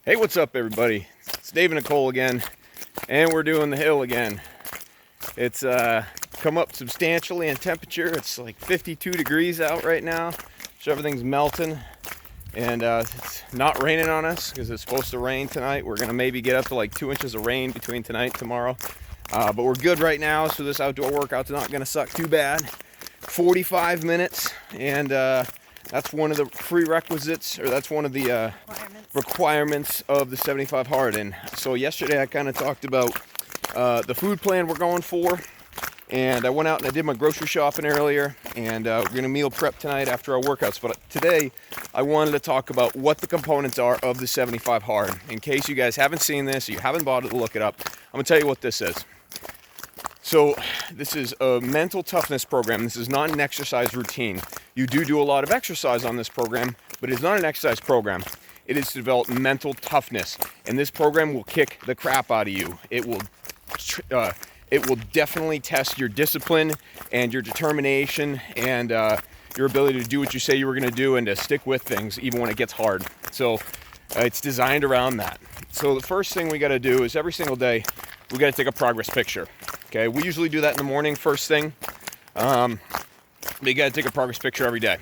Hey, what's up, everybody? It's Dave and Nicole again, and we're doing the hill again. It's come up substantially in temperature. It's like 52 degrees out right now, so everything's melting, and it's not raining on us because it's supposed to rain tonight. We're gonna maybe get up to like 2 inches of rain between tonight and tomorrow, but we're good right now, so this outdoor workout's not gonna suck too bad. 45 minutes, and that's one of the prerequisites, or that's one of the requirements of the 75 hard. And so yesterday I kind of talked about the food plan we're going for, and I went out and I did my grocery shopping earlier, and we're gonna meal prep tonight after our workouts. But today I wanted to talk about what the components are of the 75 hard. In case you guys haven't seen this, you haven't bothered to look it up, I'm gonna tell you what this is. So this is a mental toughness program. This is not an exercise routine. You do a lot of exercise on this program, but it's not an exercise program. It is to develop mental toughness, and this program will kick the crap out of you. It will definitely test your discipline and your determination and your ability to do what you say you were going to do and to stick with things even when it gets hard. So it's designed around that. So the first thing we got to do is every single day we got to take a progress picture. Okay, we usually do that in the morning, first thing. But you got to take a progress picture every day.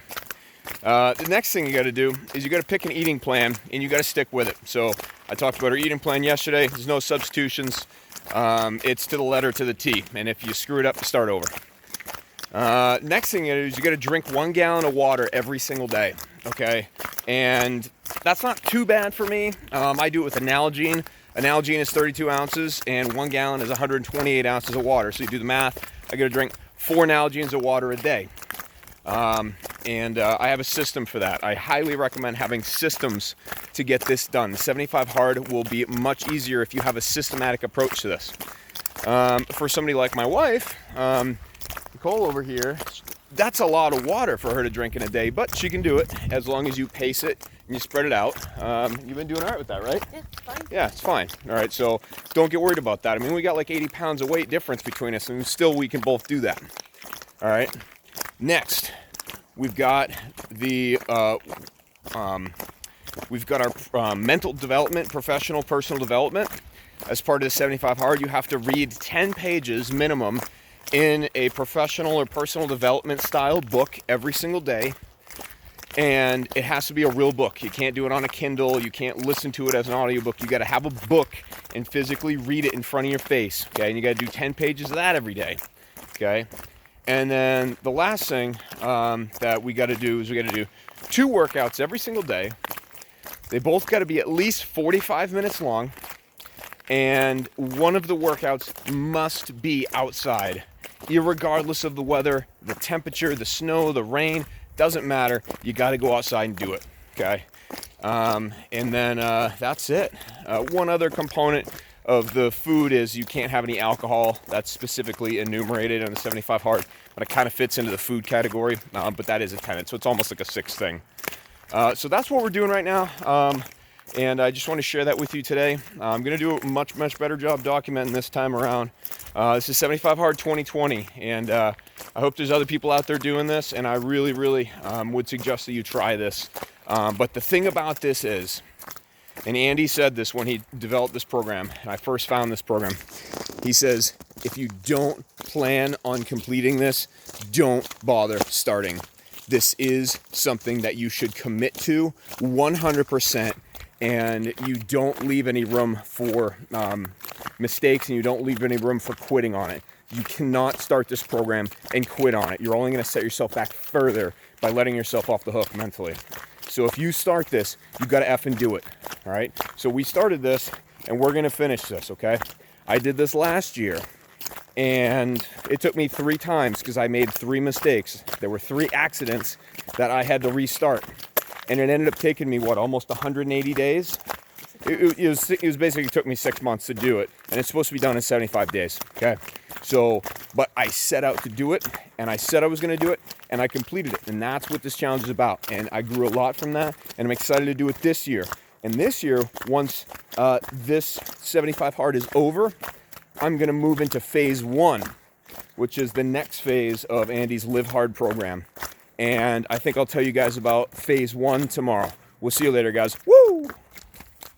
The next thing you got to do is you got to pick an eating plan and you got to stick with it. So I talked about our eating plan yesterday. There's no substitutions. It's to the letter, to the T. And if you screw it up, you start over. Next thing you got to do is you got to drink 1 gallon of water every single day. Okay, and that's not too bad for me. I do it with Nalgene. Nalgene is 32 ounces, and 1 gallon is 128 ounces of water. So you do the math. I got to drink 4 Nalgenes of water a day. And I have a system for that. I highly recommend having systems to get this done. The 75 hard will be much easier if you have a systematic approach to this. For somebody like my wife, Nicole over here, that's a lot of water for her to drink in a day, but she can do it as long as you pace it and you spread it out. You've been doing all right with that, right? Yeah, it's fine. Yeah, it's fine. All right, so don't get worried about that. I mean, we got like 80 pounds of weight difference between us, and still we can both do that. All right. Next, we've got the our mental development, professional, personal development. As part of the 75 hard, you have to read 10 pages minimum in a professional or personal development style book every single day. And it has to be a real book. You can't do it on a Kindle. You can't listen to it as an audiobook. You got to have a book and physically read it in front of your face. Okay, and you got to do 10 pages of that every day. Okay, and then the last thing that we got to do is we got to do 2 workouts every single day. They both got to be at least 45 minutes long, and one of the workouts must be outside, irregardless of the weather, the temperature, the snow, the rain. Doesn't matter. You got to go outside and do it. Okay. And then that's it. One other component of the food is you can't have any alcohol. That's specifically enumerated on the 75 hard, but it kind of fits into the food category. But that is a tenet, so it's almost like a 6th thing. So that's what we're doing right now. And I just want to share that with you today. I'm going to do a much better job documenting this time around. This is 75 hard 2020, and I hope there's other people out there doing this, and I really would suggest that you try this. But the thing about this is, and Andy said this when he developed this program, and I first found this program, he says, if you don't plan on completing this, don't bother starting. This is something that you should commit to 100%. And you don't leave any room for mistakes, and you don't leave any room for quitting on it. You cannot start this program and quit on it. You're only going to set yourself back further by letting yourself off the hook mentally. So if you start this, you got to effing do it. All right. So we started this, and we're going to finish this. Okay. I did this last year, and it took me 3 times because I made 3 mistakes. There were 3 accidents that I had to restart. And it ended up taking me, almost 180 days? It was basically took me 6 months to do it. And it's supposed to be done in 75 days, okay? So, but I set out to do it, and I said I was going to do it, and I completed it. And that's what this challenge is about. And I grew a lot from that, and I'm excited to do it this year. And this year, once this 75 hard is over, I'm going to move into phase 1, which is the next phase of Andy's Live Hard program. And I think I'll tell you guys about phase 1 tomorrow. We'll see you later, guys. Woo!